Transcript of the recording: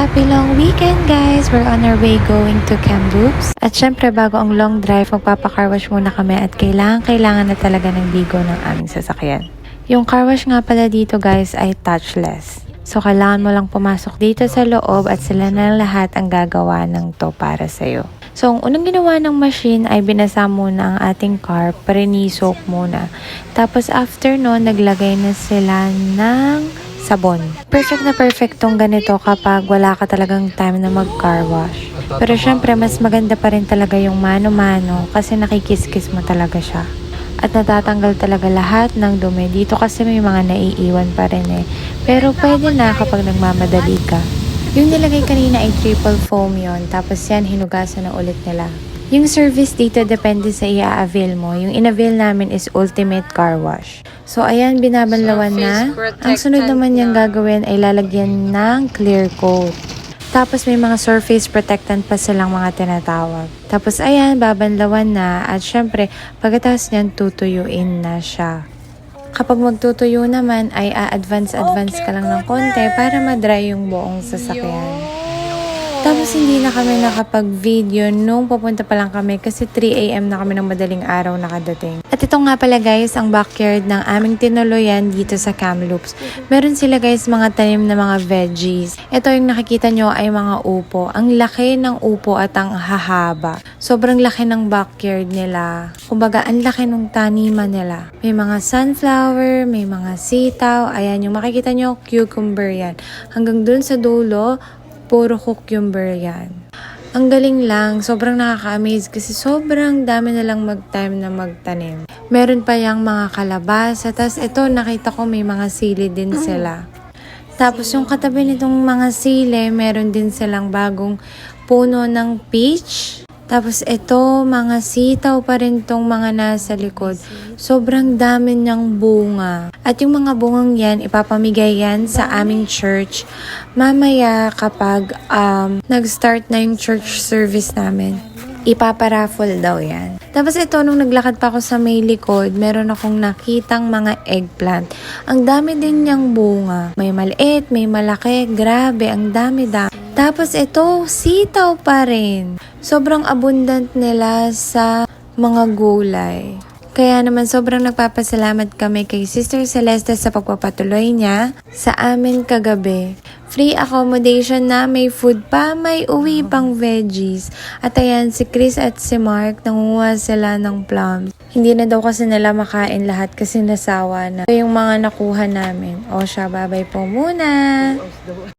Happy long weekend guys! We're on our way going to Kamloops. At syempre bago ang long drive, magpapacar wash muna kami at kailangan na talaga ng bigo ng aming sasakyan. Yung car wash nga pala dito guys ay touchless. So kailangan mo lang pumasok dito sa loob at sila na lahat ang gagawa ng to para sa'yo. So ang unang ginawa ng machine ay binasa muna ang ating car, pre-soak muna. Tapos after no, naglagay na sila ng sabon. Perfect na perfect tong ganito kapag wala ka talagang time na mag-car wash. Pero syempre, mas maganda pa rin talaga yung mano-mano kasi nakikis-kis mo talaga siya. At natatanggal talaga lahat ng dumi. Dito kasi may mga naiiwan pa rin eh. Pero pwede na kapag nagmamadali ka. Yung nilagay kanina ay triple foam yon. Tapos yan, hinugasan na ulit nila. Yung service dito depende sa i-avail mo. Yung in-avail namin is Ultimate Car Wash. So, ayan, binabanlawan na. Ang sunod naman niyang gagawin ay lalagyan ng clear coat. Tapos, may mga surface protectant pa silang mga tinatawag. Tapos, ayan, babanlawan na. At syempre, pagkatapos niyan, tutuyuin na siya. Kapag magtutuyo naman, ay a-advance ka lang ng konti para ma-dry yung buong sasakyan. Tapos hindi na kami nakapag-video nung papunta pa lang kami kasi 3 AM na kami ng madaling araw nakadating. At ito nga pala guys, ang backyard ng aming tinuluyan dito sa Kamloops. Meron sila guys mga tanim na mga veggies. Ito yung nakikita nyo ay mga upo. Ang laki ng upo at ang hahaba. Sobrang laki ng backyard nila. Kumbaga, ang laki ng taniman nila. May mga sunflower, may mga sitaw. Ayan, yung makikita nyo, cucumber yan. Hanggang dun sa dulo, puro cucumber yan. Ang galing lang, sobrang nakaka-amaze kasi sobrang dami nilang mag-time na magtanim. Meron pa yung mga kalabasa, tapos ito nakita ko may mga sili din sila. Tapos yung katabi nitong mga sili, meron din silang bagong puno ng peach. Tapos ito, mga sitaw pa rin tong mga nasa likod. Sobrang dami niyang bunga. At yung mga bungang yan, ipapamigay yan sa aming church. Mamaya kapag nag-start na yung church service namin, ipaparaffle daw yan. Tapos ito, nung naglakad pa ako sa may likod, meron akong nakitang mga eggplant. Ang dami din niyang bunga. May maliit, may malaki. Grabe, ang dami-dami. Tapos ito, sitaw pa rin. Sobrang abundant nila sa mga gulay. Kaya naman sobrang nagpapasalamat kami kay Sister Celeste sa pagpapatuloy niya sa amin kagabi. Free accommodation na, may food pa, may uwi pang veggies. At ayan, si Chris at si Mark, nangunguha sila ng plums. Hindi na daw kasi nila makain lahat kasi nasawa na. Ito yung mga nakuha namin. O siya, babay po muna!